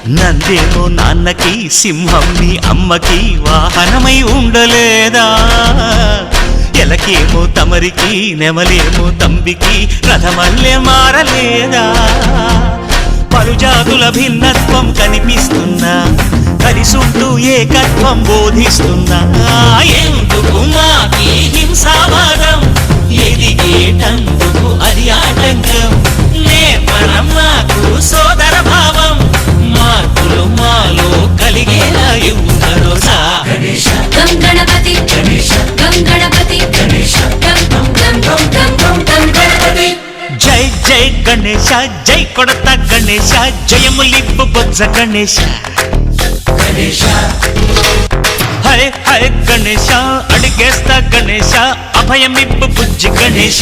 నందేమో నాన్నకి సింహం నీ అమ్మకి వాహనమై ఉండలేదా ఎలకేమో తమరికి నెమలేమో తంబికి రథమల్లె మారలేదా పలుజాతుల భిన్నత్వం కనిపిస్తున్నా కలిసుంటూ ఏకత్వం బోధిస్తున్నా ఎందుకు మాకి హింసావాదం ఎదిగేటందుకు అది ఆటంకం నేర్పడం మాకు సోదర భావం మార్పులు మాలో కలిగేలా ఇవ్వరోజా గం గణపతి గం గణపతి గం గం గం గం గం గం గణపతి జై జై గణేశ జై కొడత గణేశ జయములిప్పు బొజ్జ గణేశ హరే హరే గణేశ అడిగేస్తా గణేశ అభయమిప్పు బుజ్జి గణేశ